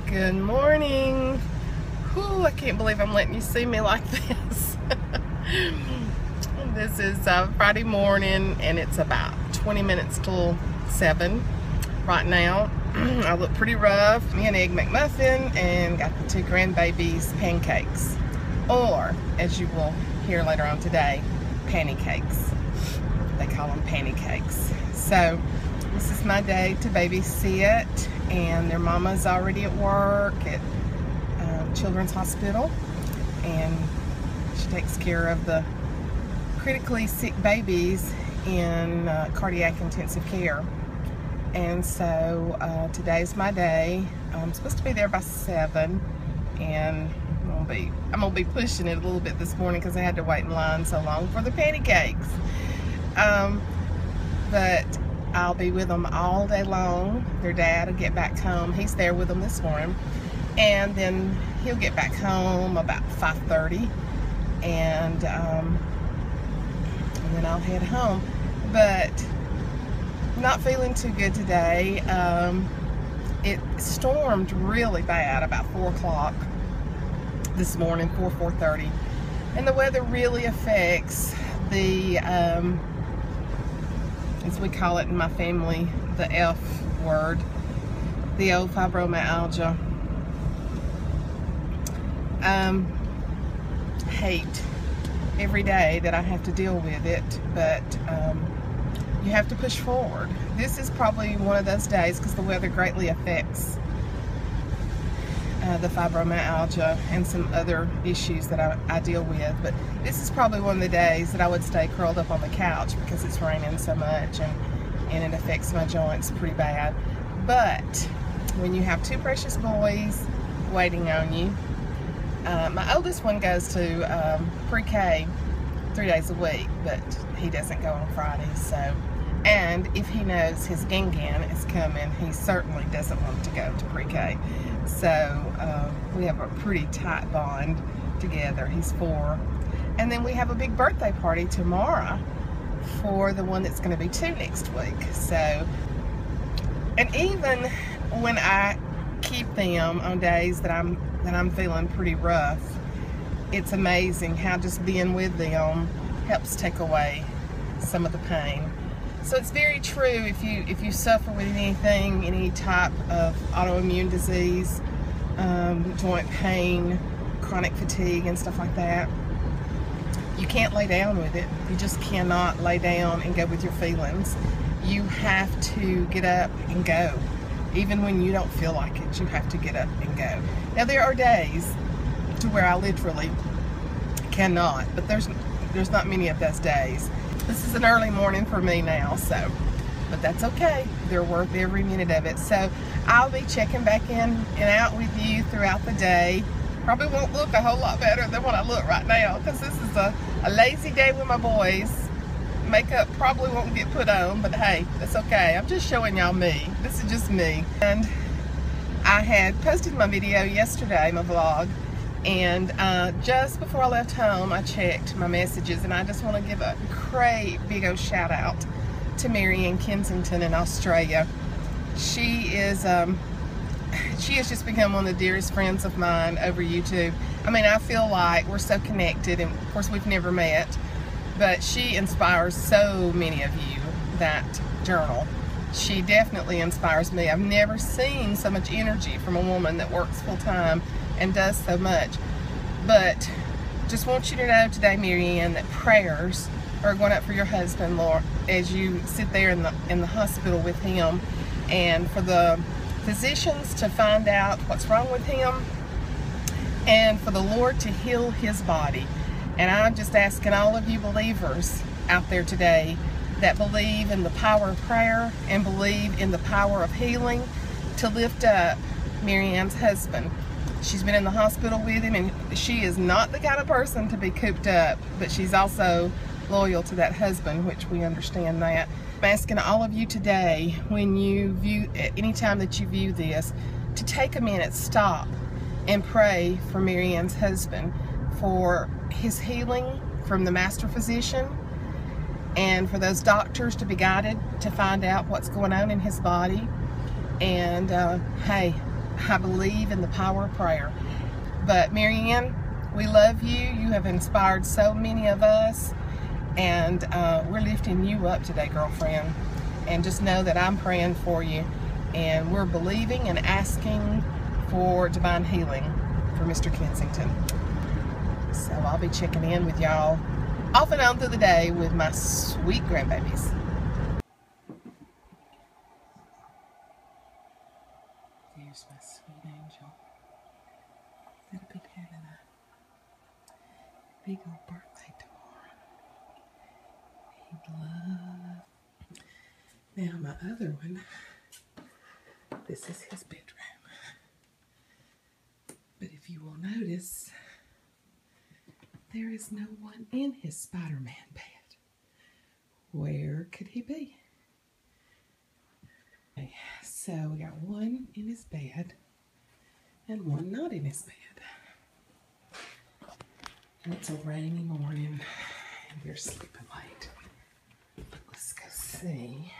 Good morning. Whew, I can't believe I'm letting you see me like this. This is Friday morning and it's about 20 minutes till 7 right now. I look pretty rough. Me an egg McMuffin and got the two grandbabies pancakes, or as you will hear later on today, pancakes. They call them pancakes. So this is my day to babysit, and their mama's already at work at Children's Hospital, and she takes care of the critically sick babies in cardiac intensive care. And so today's my day. I'm supposed to be there by 7, and I'm gonna be pushing it a little bit this morning because I had to wait in line so long for the pancakes. But I'll be with them all day long. Their dad will get back home. He's there with them this morning, and then he'll get back home about 5:30, and then I'll head home. But not feeling too good today. It stormed really bad about 4 o'clock this morning, 4:30, and the weather really affects the as we call it in my family, the F word, the old fibromyalgia. Hate every day that I have to deal with it, but you have to push forward. This is probably one of those days because the weather greatly affects the fibromyalgia and some other issues that I deal with, but this is probably one of the days that I would stay curled up on the couch because it's raining so much and it affects my joints pretty bad. But when you have two precious boys waiting on you, my oldest one goes to pre-K 3 days a week, but he doesn't go on Fridays. So, and if he knows his gang is coming, he certainly doesn't want to go to pre-K. So we have a pretty tight bond together. He's 4. And then we have a big birthday party tomorrow for the one that's going to be 2 next week. So, and even when I keep them on days that I'm feeling pretty rough, it's amazing how just being with them helps take away some of the pain. So it's very true if you suffer with anything, any type of autoimmune disease, joint pain, chronic fatigue and stuff like that, you can't lay down with it. You just cannot lay down and go with your feelings. You have to get up and go. Even when you don't feel like it, you have to get up and go. Now there are days to where I literally cannot, but there's not many of those days. This is an early morning for me now, so, but that's okay. They're worth every minute of it. So I'll be checking back in and out with you throughout the day. Probably won't look a whole lot better than what I look right now because this is a lazy day with my boys. Makeup probably won't get put on, but hey, that's okay. I'm just showing y'all me. This is just me. And I had posted my video yesterday, my vlog, and just before I left home, I checked my messages, and I just want to give a great big old shout out to Mary in Kensington in Australia. She has just become one of the dearest friends of mine over YouTube. I mean, I feel like we're so connected, and of course we've never met, but she inspires so many of you that journal. She definitely inspires me. I've never seen so much energy from a woman that works full-time and does so much. But just want you to know today, Marianne, that prayers are going up for your husband, Lord, as you sit there in the hospital with him, and for the physicians to find out what's wrong with him, and for the Lord to heal his body. And I'm just asking all of you believers out there today that believe in the power of prayer and believe in the power of healing to lift up Marianne's husband. She's been in the hospital with him, and she is not the kind of person to be cooped up, but she's also loyal to that husband, which we understand that. I'm asking all of you today, when you view, anytime that you view this, to take a minute, stop, and pray for Marianne's husband, for his healing from the master physician, and for those doctors to be guided to find out what's going on in his body. And hey, I believe in the power of prayer. But Marianne, we love you. You have inspired so many of us, and we're lifting you up today, girlfriend. And just know that I'm praying for you, and we're believing and asking for divine healing for Mr. Kensington. So I'll be checking in with y'all off and on through the day with my sweet grandbabies. There's my sweet angel. That'll be having a big old birthday tomorrow. He'd love. Now my other one, this is his bedroom. But if you will notice, there is no one in his Spiderman bed. Where could he be? Okay, so we got one in his bed and one not in his bed. And it's a rainy morning and we're sleeping late. But let's go see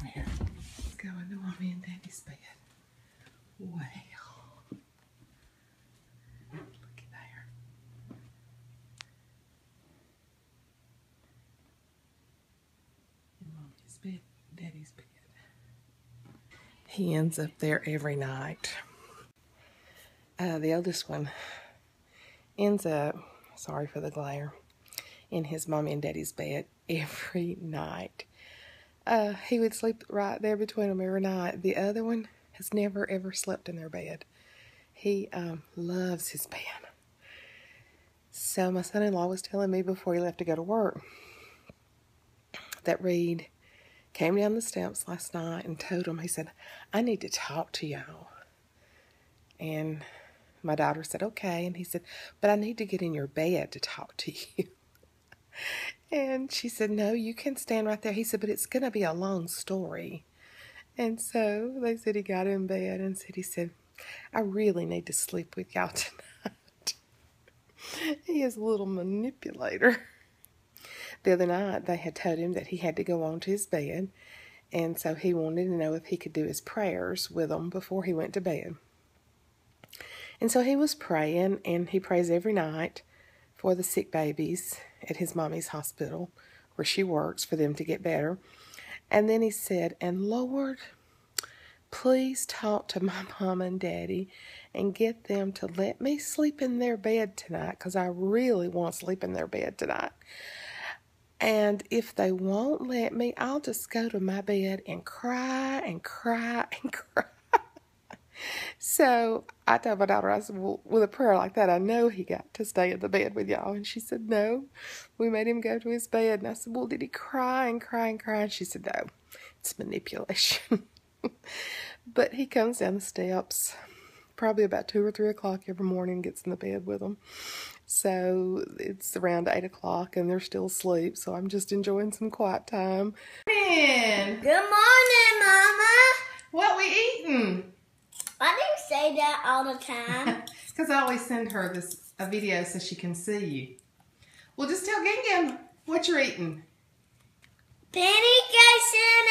where it's going to Mommy and Daddy's bed. Well, looky there. In Mommy's bed, Daddy's bed. He ends up there every night. The oldest one ends up, sorry for the glare, in his Mommy and Daddy's bed every night. He would sleep right there between them every night. The other one has never ever slept in their bed. He loves his bed. So my son-in-law was telling me before he left to go to work that Reed came down the steps last night and told him, he said, I need to talk to y'all. And my daughter said, okay. And he said, but I need to get in your bed to talk to you. And she said, no, you can stand right there. He said, but it's going to be a long story. And so they said he got in bed and he said, I really need to sleep with y'all tonight. He is a little manipulator. The other night they had told him that he had to go on to his bed, and so he wanted to know if he could do his prayers with them before he went to bed. And so he was praying, and he prays every night for the sick babies at his mommy's hospital where she works for them to get better. And then he said, and Lord, please talk to my mom and daddy and get them to let me sleep in their bed tonight, because I really want to sleep in their bed tonight. And if they won't let me, I'll just go to my bed and cry and cry and cry. So I told my daughter, I said, well, with a prayer like that, I know he got to stay in the bed with y'all. And she said, no. We made him go to his bed. And I said, well, did he cry and cry and cry? And she said, no, it's manipulation. But he comes down the steps probably about 2 or 3 o'clock every morning and gets in the bed with them. So it's around 8 o'clock and they're still asleep. So I'm just enjoying some quiet time. Good morning, Mama. What we eating? Why do you say that all the time? Because I always send her a video so she can see you. Well, just tell Gingham what you're eating. Pancakes and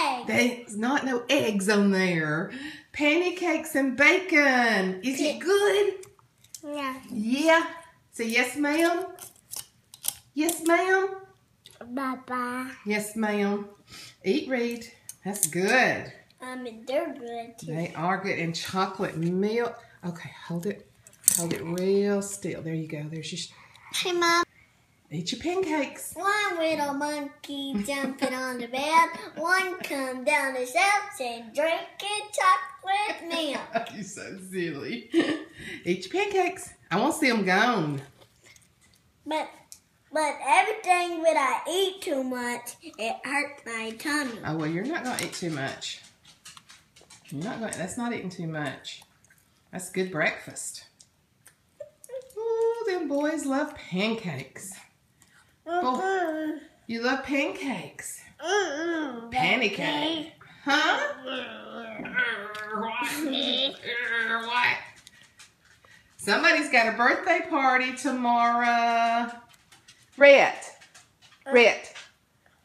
eggs. There's not no eggs on there. Pancakes and bacon. Is it good? Yeah. Yeah. Say yes, ma'am. Yes, ma'am. Bye-bye. Yes, ma'am. Eat, Reed. That's good. They're good too. They are good. And chocolate milk. Okay, hold it. Hold it real still. There you go. There's your... Hey, Mom. Eat your pancakes. One little monkey jumping on the bed. One come down the steps and drinking chocolate milk. You're so silly. Eat your pancakes. I won't see them gone. But everything when I eat too much, it hurts my tummy. Oh, well, you're not going to eat too much. You're not going. That's not eating too much. That's good breakfast. Ooh, them boys love pancakes. Oh, you love pancakes. Pancake. Huh? What? Somebody's got a birthday party tomorrow. Rhett,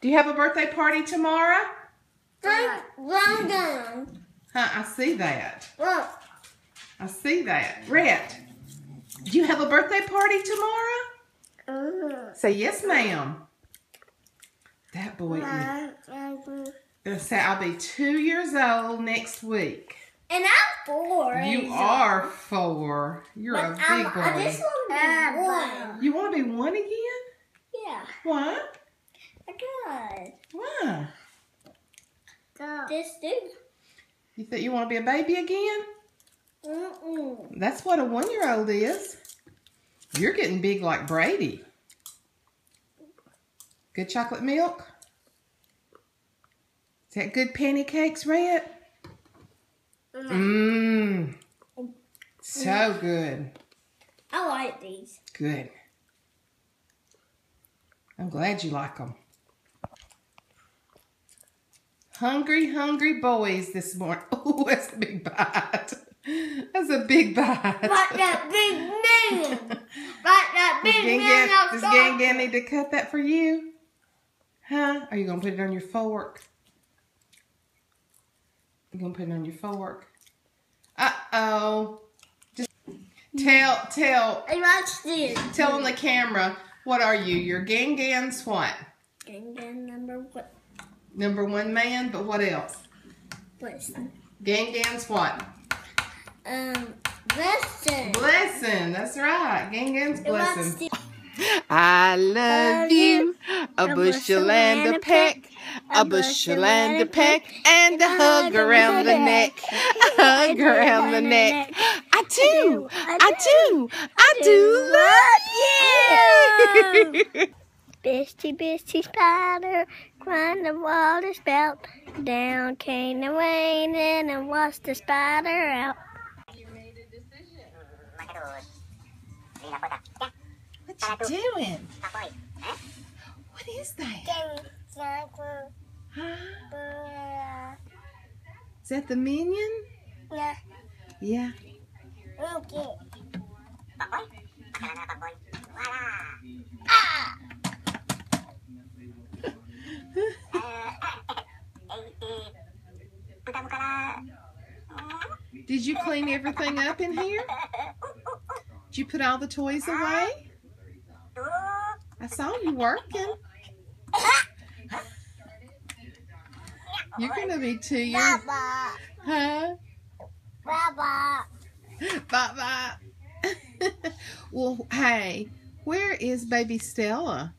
do you have a birthday party tomorrow? London. Huh, I see that. Look. I see that. Rhett, do you have a birthday party tomorrow? Say yes, ma'am. That boy is. Say I'll be 2 years old next week. And I'm 4. You are 4. You're a big boy. I just want to be 1. You want to be 1 again? Yeah. Why? Because. Why? Just do. You think you want to be a baby again? That's what a 1-year-old is. You're getting big like Brady. Good chocolate milk? Is that good pancakes, Red? Mmm. So good. I like these. Good. I'm glad you like them. Hungry, hungry boys this morning. Oh, that's a big bite. That's a big bite. Like that big man. Like that big man Does Gang need to cut that for you? Huh? Are you going to put it on your fork? You're going to put it on your fork? Uh-oh. Just tell. Hey, watch this. Tell on the camera, what are you? You're Gangan's what? Gangan number what? Number 1 man, but what else? Blessing. Gangan's what? Blessing. Blessing, that's right. Gangan's blessing. I love you, a bushel and a peck, a bushel and a peck, and a hug around the neck, a hug around the neck. I do love you. Bisty, bisty spider, climbed the water spout. Down came the rain and washed the spider out. You made a decision. What you doing? What is that? Huh? Is that the minion? Yeah. Yeah. Okay. Did you clean everything up in here? Did you put all the toys away? I saw you working. You're going to be 2 years. Huh? Baba. Bye-bye. Well, hey, where is baby Stella?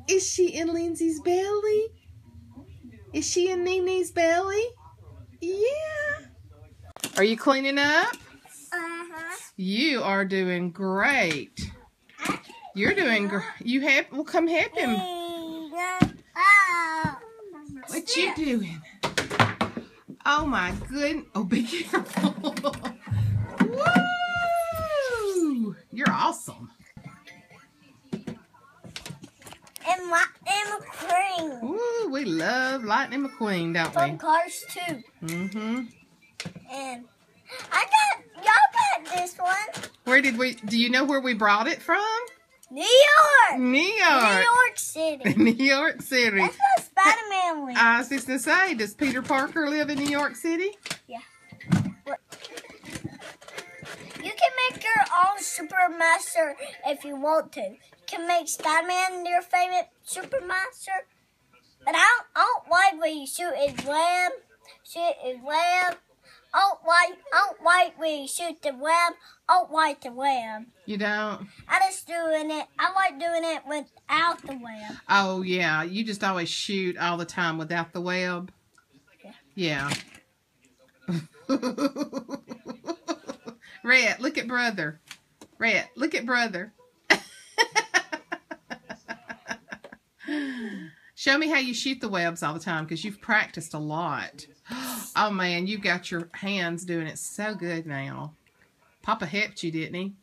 Is she in Lindsay's belly? Is she in Nene's belly? Yeah. Are you cleaning up? You are doing great. You're doing great. Well, come help him. What you doing? Oh my goodness. Oh, be careful. Woo! You're awesome. And Lightning McQueen. Ooh, we love Lightning McQueen, don't From we? Cars 2. Mm-hmm. And y'all got this one. Do you know where we brought it from? New York. New New York. York City. New York City. That's where Spiderman lives. I was just going to say, does Peter Parker live in New York City? Yeah. You can make your own Supermaster if you want to. You can make Spiderman your favorite Supermaster. But I don't like when you shoot his web. I don't like when you shoot the web. I don't like the web. You don't? I like doing it without the web. Oh, yeah. You just always shoot all the time without the web? Yeah. Rhett, look at brother. Rhett, look at brother. Show me how you shoot the webs all the time, because you've practiced a lot. Oh, man, you got your hands doing it so good now. Papa helped you, didn't he?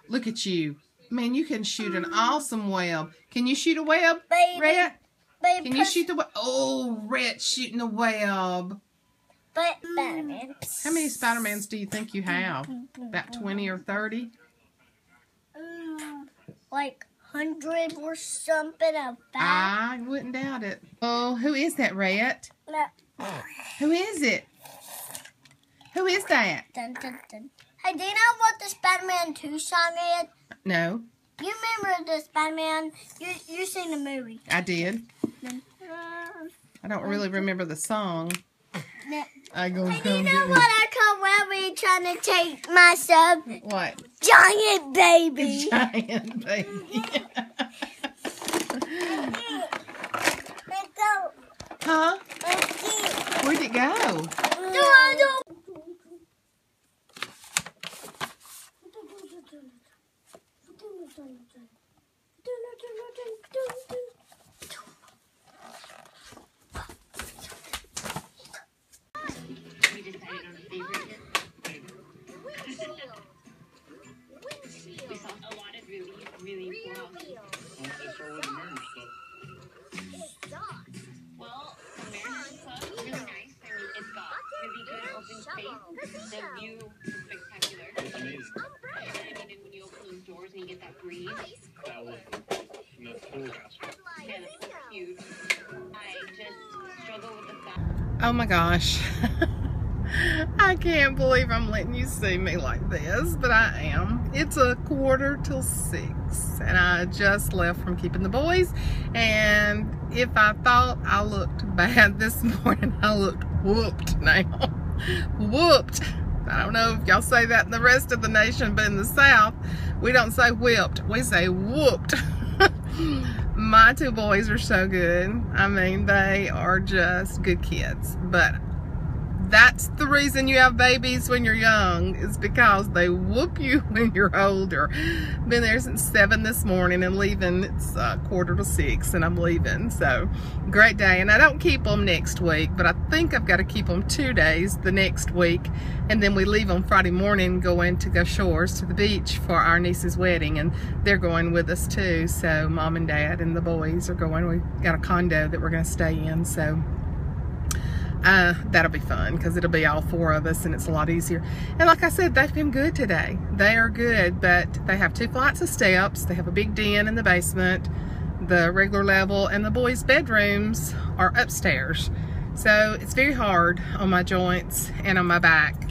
Look at you. Man, you can shoot an awesome web. Can you shoot a web, Rhett? Can you shoot the web? Oh, Rhett's shooting the web. But Spiderman. How many Spidermans do you think you have? About 20 or 30? Like 100 or something of that. I wouldn't doubt it. Oh, who is that, Rhett? Who is it? Who is that? Dun, dun, dun. Hey, do you know what the Spiderman 2 song is? No. You remember the Spiderman? You seen the movie. I did. I don't really remember the song. I go And you know what I call when we trying to take my sub? What? Giant baby. Giant baby. Let's go. Huh? Let's go. Where'd it go? We saw a lot of really cool houses. Well, the Mariners Club is really nice. I mean, it's got really good open space. The view is spectacular. It's amazing. And then when you open those doors and you get that breeze. That was the pool house. Yeah, the pool's huge. I just struggle with the fact. Oh my gosh. I can't believe I'm letting you see me like this, but I am. It's 5:45, and I just left from keeping the boys, and if I thought I looked bad this morning, I looked whooped now. Whooped. I don't know if y'all say that in the rest of the nation, but in the South, we don't say whipped, we say whooped. My 2 boys are so good. I mean, they are just good kids, but that's the reason you have babies when you're young, is because they whoop you when you're older. Been there since 7 this morning and leaving. It's 5:45 and I'm leaving. So great day. And I don't keep them next week, but I think I've got to keep them 2 days the next week. And then we leave on Friday morning going to go shores to the beach for our niece's wedding. And they're going with us too. So mom and dad and the boys are going. We got a condo that we're going to stay in. So that'll be fun because it'll be all 4 of us and it's a lot easier. And like I said, they've been good today. They are good, but they have 2 flights of steps. They have a big den in the basement, the regular level, and the boys' bedrooms are upstairs. So it's very hard on my joints and on my back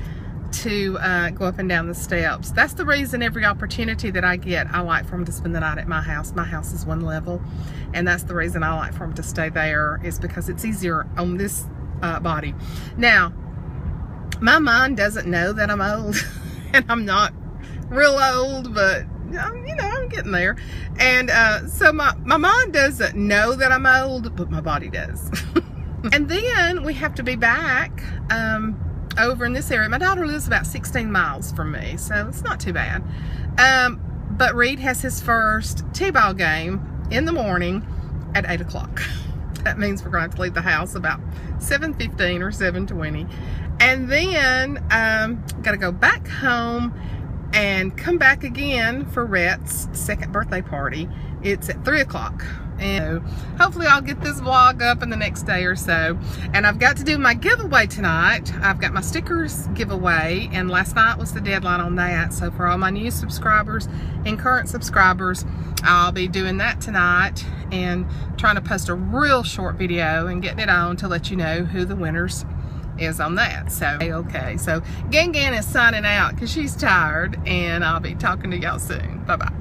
to go up and down the steps. That's the reason every opportunity that I get, I like for them to spend the night at my house. My house is 1 level, and that's the reason I like for them to stay there, is because it's easier on this body. Now, my mind doesn't know that I'm old, and I'm not real old, but you know, I'm getting there. And so my mind doesn't know that I'm old, but my body does. And then we have to be back over in this area. My daughter lives about 16 miles from me, so it's not too bad. But Reed has his first T-ball game in the morning at 8 o'clock. That means we're going to have to leave the house about 7:15 or 7:20. And then got to go back home and come back again for Rhett's 2nd birthday party. It's at 3 o'clock. And hopefully I'll get this vlog up in the next day or so. And I've got to do my giveaway tonight. I've got my stickers giveaway, and last night was the deadline on that. So for all my new subscribers and current subscribers, I'll be doing that tonight and trying to post a real short video and getting it on to let you know who the winners is on that. So okay, so Gan is signing out because she's tired, and I'll be talking to y'all soon. Bye bye.